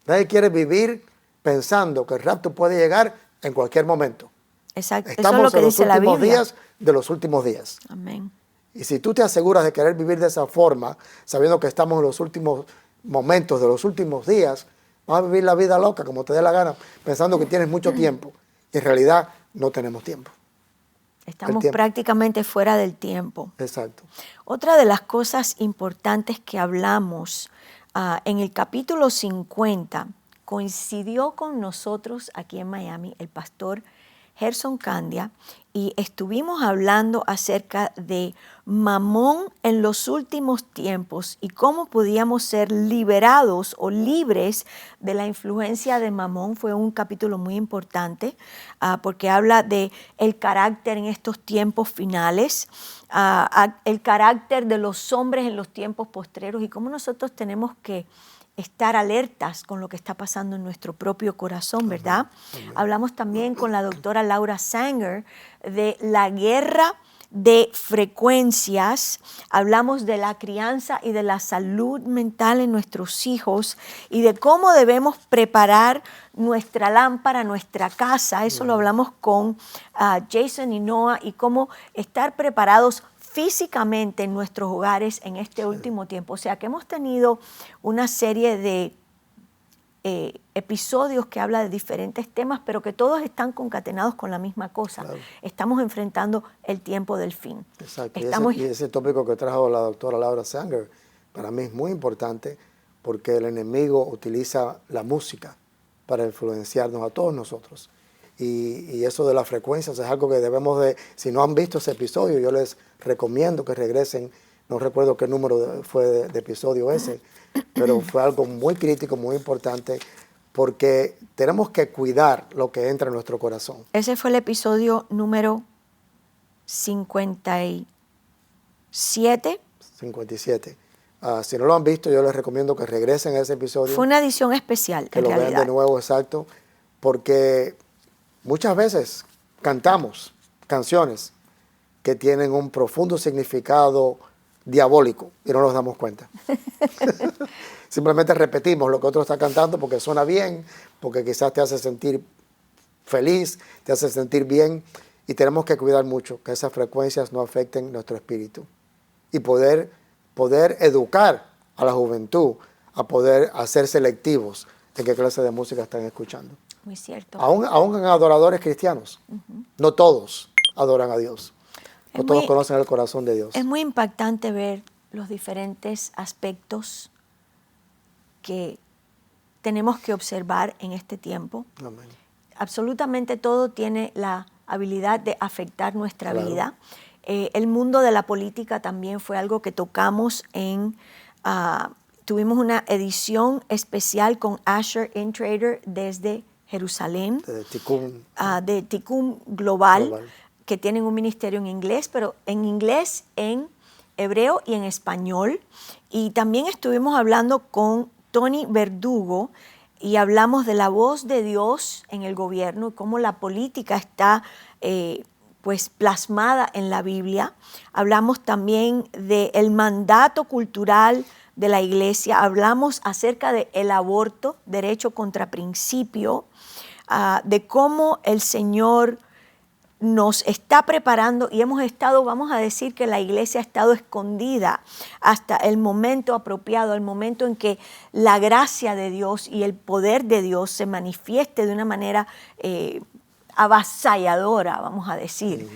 [SPEAKER 1] Nadie quiere vivir pensando que el rapto puede llegar en cualquier momento.
[SPEAKER 2] Exacto.
[SPEAKER 1] Estamos
[SPEAKER 2] eso es lo que
[SPEAKER 1] en los
[SPEAKER 2] dice la
[SPEAKER 1] últimos
[SPEAKER 2] Biblia.
[SPEAKER 1] días de los últimos días.
[SPEAKER 2] Amén.
[SPEAKER 1] Y si tú te aseguras de querer vivir de esa forma, sabiendo que estamos en los últimos momentos de los últimos días, vas a vivir la vida loca como te dé la gana, pensando que tienes mucho tiempo. Y en realidad no tenemos tiempo.
[SPEAKER 2] Estamos prácticamente fuera del tiempo.
[SPEAKER 1] Exacto.
[SPEAKER 2] Otra de las cosas importantes que hablamos en el capítulo 50, coincidió con nosotros aquí en Miami el pastor Gerson Candia, y estuvimos hablando acerca de Mamón en los últimos tiempos y cómo podíamos ser liberados o libres de la influencia de Mamón. Fue un capítulo muy importante porque habla de el carácter en estos tiempos finales, el carácter de los hombres en los tiempos postreros y cómo nosotros tenemos que estar alertas con lo que está pasando en nuestro propio corazón, ¿verdad? Hablamos también con la doctora Laura Sanger de la guerra de frecuencias, hablamos de la crianza y de la salud mental en nuestros hijos y de cómo debemos preparar nuestra lámpara, nuestra casa. Eso lo hablamos con Jason y Noah, y cómo estar preparados físicamente en nuestros hogares en este último tiempo. O sea que hemos tenido una serie de episodios que habla de diferentes temas, pero que todos están concatenados con la misma cosa. Claro. Estamos enfrentando el tiempo del fin.
[SPEAKER 1] Exacto. Y ese tópico que trajo la doctora Laura Sanger, para mí es muy importante porque el enemigo utiliza la música para influenciarnos a todos nosotros. Y eso de las frecuencias es algo que debemos de, si no han visto ese episodio, yo les recomiendo que regresen. No recuerdo qué número fue de episodio ese, pero fue algo muy crítico, muy importante, porque tenemos que cuidar lo que entra en nuestro corazón.
[SPEAKER 2] Ese fue el episodio número 57.
[SPEAKER 1] 57. Si no lo han visto, yo les recomiendo que regresen a ese episodio.
[SPEAKER 2] Fue una edición especial,
[SPEAKER 1] que lo vean de nuevo, exacto, porque muchas veces cantamos canciones que tienen un profundo significado diabólico y no nos damos cuenta. Simplemente repetimos lo que otro está cantando porque suena bien, porque quizás te hace sentir feliz, te hace sentir bien, y tenemos que cuidar mucho que esas frecuencias no afecten nuestro espíritu y poder educar a la juventud a poder hacer selectivos de qué clase de música están escuchando.
[SPEAKER 2] Muy cierto.
[SPEAKER 1] Aún en adoradores cristianos, no todos adoran a Dios. No todos conocen el corazón de Dios.
[SPEAKER 2] Es muy impactante ver los diferentes aspectos que tenemos que observar en este tiempo.
[SPEAKER 1] Amén.
[SPEAKER 2] Absolutamente todo tiene la habilidad de afectar nuestra vida. El mundo de la política también fue algo que tocamos tuvimos una edición especial con Asher Intrater desde Jerusalén, de Tikkun Global, que tienen un ministerio en inglés, pero en inglés, en hebreo y en español. Y también estuvimos hablando con Tony Verdugo y hablamos de la voz de Dios en el gobierno y cómo la política está pues plasmada en la Biblia. Hablamos también del mandato cultural de la iglesia, hablamos acerca del aborto, derecho contra principio, de cómo el Señor nos está preparando y hemos estado, vamos a decir que la iglesia ha estado escondida hasta el momento apropiado, el momento en que la gracia de Dios y el poder de Dios se manifieste de una manera avasalladora, vamos a decir.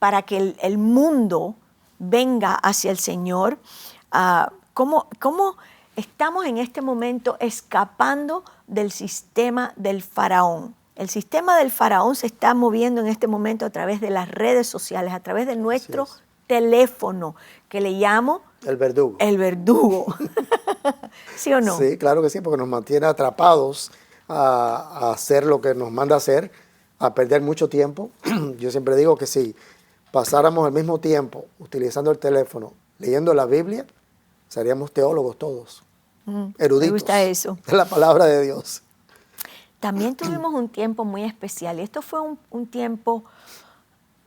[SPEAKER 2] para que el mundo venga hacia el Señor. ¿Cómo estamos en este momento escapando del sistema del faraón? El sistema del faraón se está moviendo en este momento a través de las redes sociales, a través de nuestro teléfono, que le llamo
[SPEAKER 1] el verdugo.
[SPEAKER 2] El verdugo. ¿Sí o no?
[SPEAKER 1] Sí, claro que sí, porque nos mantiene atrapados a hacer lo que nos manda hacer, a perder mucho tiempo. Yo siempre digo que si pasáramos el mismo tiempo utilizando el teléfono, leyendo la Biblia, seríamos teólogos todos, eruditos.
[SPEAKER 2] Me gusta eso.
[SPEAKER 1] De la palabra de Dios.
[SPEAKER 2] También tuvimos un tiempo muy especial y esto fue un tiempo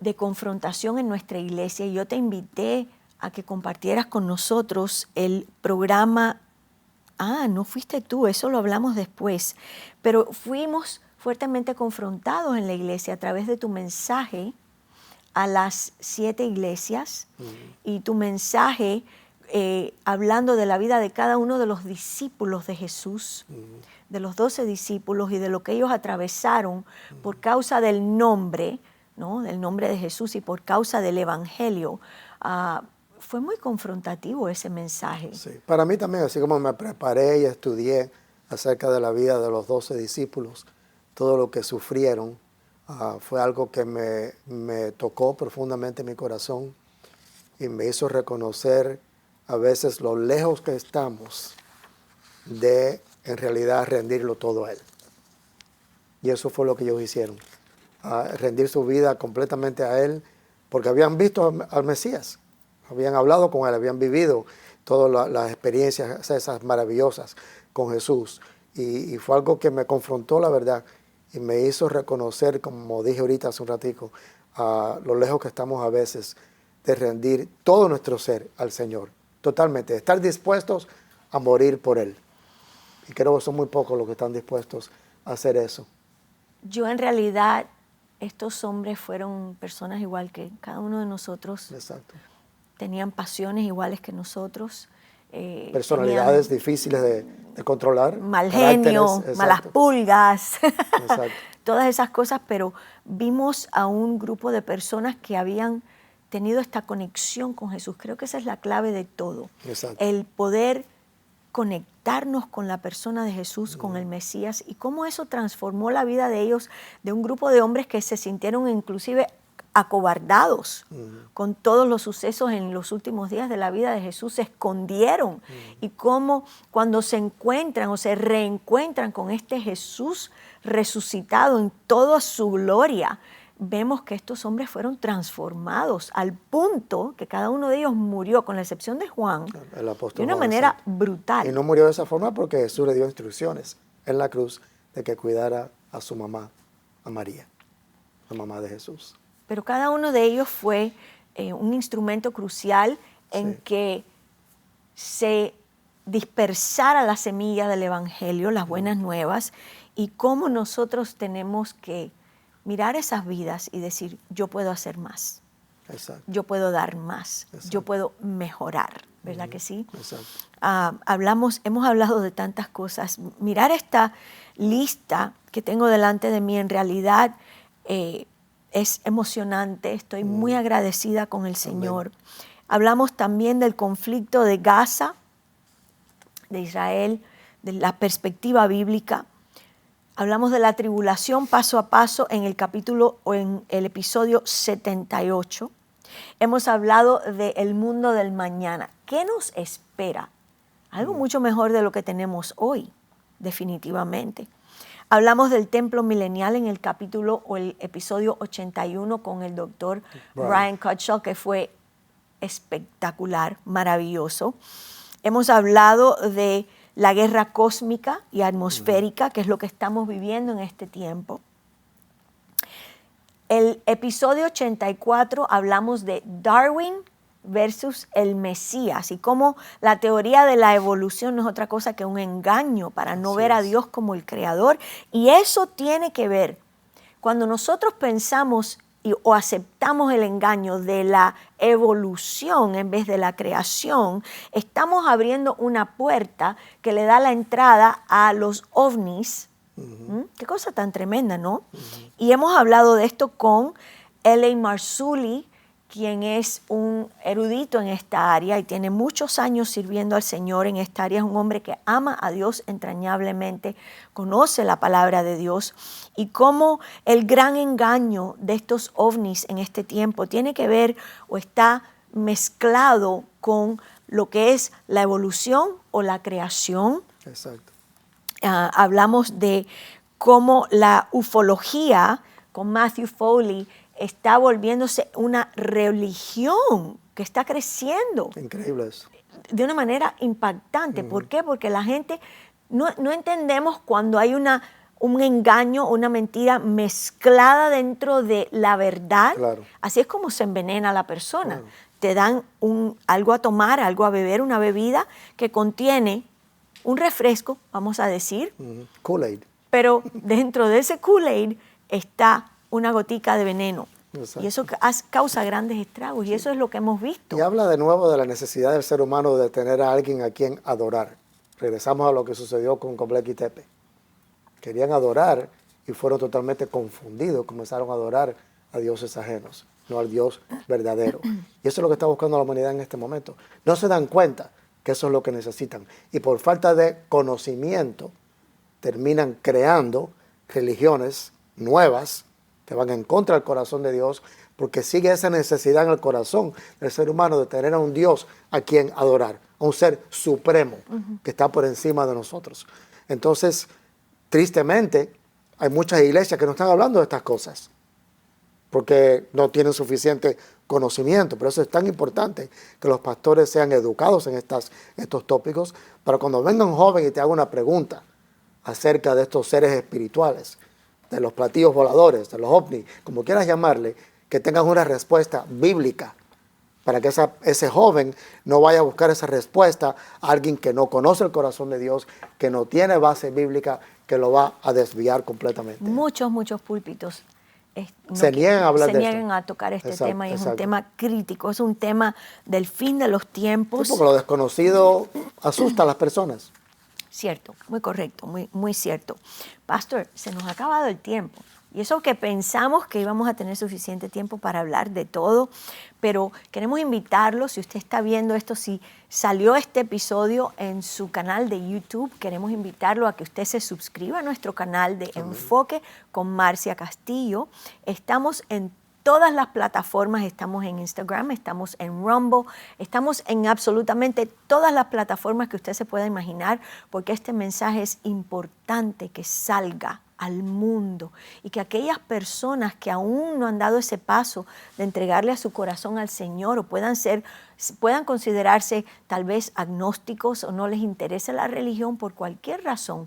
[SPEAKER 2] de confrontación en nuestra iglesia y yo te invité a que compartieras con nosotros el programa. No fuiste tú, eso lo hablamos después, pero fuimos fuertemente confrontados en la iglesia a través de tu mensaje a las 7 iglesias y tu mensaje hablando de la vida de cada uno de los discípulos de Jesús, de los 12 discípulos y de lo que ellos atravesaron por causa del nombre, ¿no? Del nombre de Jesús y por causa del evangelio. Fue muy confrontativo ese mensaje.
[SPEAKER 1] Sí, para mí también, así como me preparé y estudié acerca de la vida de los 12 discípulos, todo lo que sufrieron, fue algo que me tocó profundamente mi corazón y me hizo reconocer a veces lo lejos que estamos de, en realidad, rendirlo todo a Él. Y eso fue lo que ellos hicieron, rendir su vida completamente a Él, porque habían visto al Mesías. Habían hablado con Él, habían vivido todas las experiencias esas maravillosas con Jesús. Y fue algo que me confrontó, la verdad, y me hizo reconocer, como dije ahorita hace un ratico, lo lejos que estamos a veces de rendir todo nuestro ser al Señor. Totalmente, estar dispuestos a morir por Él. Y creo que son muy pocos los que están dispuestos a hacer eso.
[SPEAKER 2] Yo en realidad, estos hombres fueron personas igual que cada uno de nosotros.
[SPEAKER 1] Exacto.
[SPEAKER 2] Tenían pasiones iguales que nosotros.
[SPEAKER 1] Personalidades difíciles de controlar.
[SPEAKER 2] Mal genio, malas pulgas, todas esas cosas, pero vimos a un grupo de personas que habían tenido esta conexión con Jesús. Creo que esa es la clave de todo.
[SPEAKER 1] Exacto.
[SPEAKER 2] El poder conectarnos con la persona de Jesús, con el Mesías, y cómo eso transformó la vida de ellos, de un grupo de hombres que se sintieron inclusive acobardados con todos los sucesos en los últimos días de la vida de Jesús, se escondieron y cómo cuando se encuentran o se reencuentran con este Jesús resucitado en toda su gloria, vemos que estos hombres fueron transformados al punto que cada uno de ellos murió, con la excepción de Juan,
[SPEAKER 1] el apóstol
[SPEAKER 2] de una
[SPEAKER 1] Juan,
[SPEAKER 2] manera brutal.
[SPEAKER 1] Y no murió de esa forma porque Jesús le dio instrucciones en la cruz de que cuidara a su mamá, a María, la mamá de Jesús.
[SPEAKER 2] Pero cada uno de ellos fue un instrumento crucial en que se dispersara la semilla del Evangelio, las buenas nuevas, y cómo nosotros tenemos que mirar esas vidas y decir, yo puedo hacer más, yo puedo dar más, yo puedo mejorar, ¿verdad que sí? Hemos hablado de tantas cosas. Mirar esta lista que tengo delante de mí en realidad es emocionante, estoy muy agradecida con el Señor. Hablamos también del conflicto de Gaza, de Israel, de la perspectiva bíblica. Hablamos de la tribulación paso a paso en el capítulo o en el episodio 78. Hemos hablado del mundo del mañana. ¿Qué nos espera? Algo mucho mejor de lo que tenemos hoy, definitivamente. Hablamos del templo milenial en el capítulo o el episodio 81 con el doctor Brian Cutshall, que fue espectacular, maravilloso. Hemos hablado de la guerra cósmica y atmosférica, que es lo que estamos viviendo en este tiempo. El episodio 84 hablamos de Darwin versus el Mesías y cómo la teoría de la evolución no es otra cosa que un engaño para no ver a Dios como el creador. Y eso tiene que ver, cuando nosotros pensamos o aceptamos el engaño de la evolución en vez de la creación, estamos abriendo una puerta que le da la entrada a los ovnis. Qué cosa tan tremenda, ¿no? Y hemos hablado de esto con L.A. Marzulli quien es un erudito en esta área y tiene muchos años sirviendo al Señor en esta área. Es un hombre que ama a Dios entrañablemente, conoce la palabra de Dios y cómo el gran engaño de estos ovnis en este tiempo tiene que ver o está mezclado con lo que es la evolución o la creación.
[SPEAKER 1] Exacto.
[SPEAKER 2] Hablamos de cómo la ufología con Matthew Foley está volviéndose una religión que está creciendo.
[SPEAKER 1] Increíble eso.
[SPEAKER 2] De una manera impactante. ¿Por qué? Porque la gente no entendemos cuando hay un engaño, una mentira mezclada dentro de la verdad.
[SPEAKER 1] Claro.
[SPEAKER 2] Así es como se envenena la persona.
[SPEAKER 1] Claro.
[SPEAKER 2] Te dan algo a tomar, algo a beber, una bebida que contiene un refresco, vamos a decir.
[SPEAKER 1] Kool-Aid.
[SPEAKER 2] Pero dentro de ese Kool-Aid está una gotica de veneno.
[SPEAKER 1] Exacto.
[SPEAKER 2] Y eso causa grandes estragos. Y eso es lo que hemos visto.
[SPEAKER 1] Y habla de nuevo de la necesidad del ser humano de tener a alguien a quien adorar. Regresamos a lo que sucedió con Göbekli Tepe. Querían adorar y fueron totalmente confundidos. Comenzaron a adorar a dioses ajenos, no al Dios verdadero. Y eso es lo que está buscando la humanidad en este momento. No se dan cuenta que eso es lo que necesitan. Y por falta de conocimiento terminan creando religiones nuevas que van en contra del corazón de Dios, porque sigue esa necesidad en el corazón del ser humano de tener a un Dios a quien adorar, a un ser supremo que está por encima de nosotros. Entonces, tristemente, hay muchas iglesias que no están hablando de estas cosas, porque no tienen suficiente conocimiento. Por eso es tan importante que los pastores sean educados en estos tópicos, para cuando venga un joven y te haga una pregunta acerca de estos seres espirituales, de los platillos voladores, de los ovnis, como quieras llamarle, que tengan una respuesta bíblica, para que ese joven no vaya a buscar esa respuesta a alguien que no conoce el corazón de Dios, que no tiene base bíblica, que lo va a desviar completamente.
[SPEAKER 2] Muchos púlpitos
[SPEAKER 1] se niegan a hablar de esto.
[SPEAKER 2] Se niegan a tocar este
[SPEAKER 1] Exacto,
[SPEAKER 2] tema, y es
[SPEAKER 1] exacto.
[SPEAKER 2] un tema crítico, es un tema del fin de los tiempos.
[SPEAKER 1] Sí, porque lo desconocido asusta a las personas.
[SPEAKER 2] Cierto, muy correcto, muy cierto. Pastor, se nos ha acabado el tiempo. Y eso que pensamos que íbamos a tener suficiente tiempo para hablar de todo, pero queremos invitarlo, si usted está viendo esto, si salió este episodio en su canal de YouTube, queremos invitarlo a que usted se suscriba a nuestro canal de Enfoque con Marcia Castillo. Estamos en todas las plataformas, estamos en Instagram, estamos en Rumble, estamos en absolutamente todas las plataformas que usted se pueda imaginar, porque este mensaje es importante que salga al mundo y que aquellas personas que aún no han dado ese paso de entregarle a su corazón al Señor o puedan considerarse tal vez agnósticos o no les interesa la religión por cualquier razón.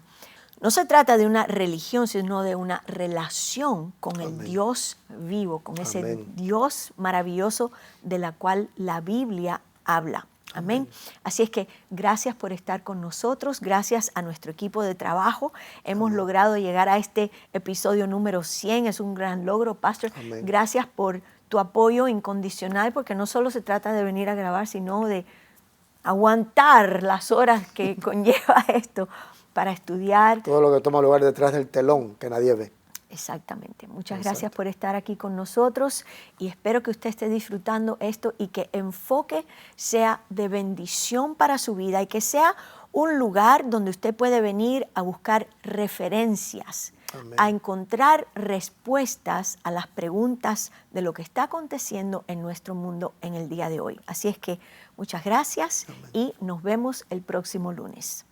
[SPEAKER 2] No se trata de una religión, sino de una relación con el Dios vivo, con ese Dios maravilloso de la cual la Biblia habla. Amén. Así es que gracias por estar con nosotros, gracias a nuestro equipo de trabajo. Hemos logrado llegar a este episodio número 100, es un gran logro, Pastor. Gracias por tu apoyo incondicional, porque no solo se trata de venir a grabar, sino de aguantar las horas que conlleva esto para estudiar.
[SPEAKER 1] Todo lo que toma lugar detrás del telón que nadie ve.
[SPEAKER 2] Exactamente. Muchas gracias por estar aquí con nosotros y espero que usted esté disfrutando esto y que Enfoque sea de bendición para su vida y que sea un lugar donde usted puede venir a buscar referencias, a encontrar respuestas a las preguntas de lo que está aconteciendo en nuestro mundo en el día de hoy. Así es que muchas gracias y nos vemos el próximo lunes.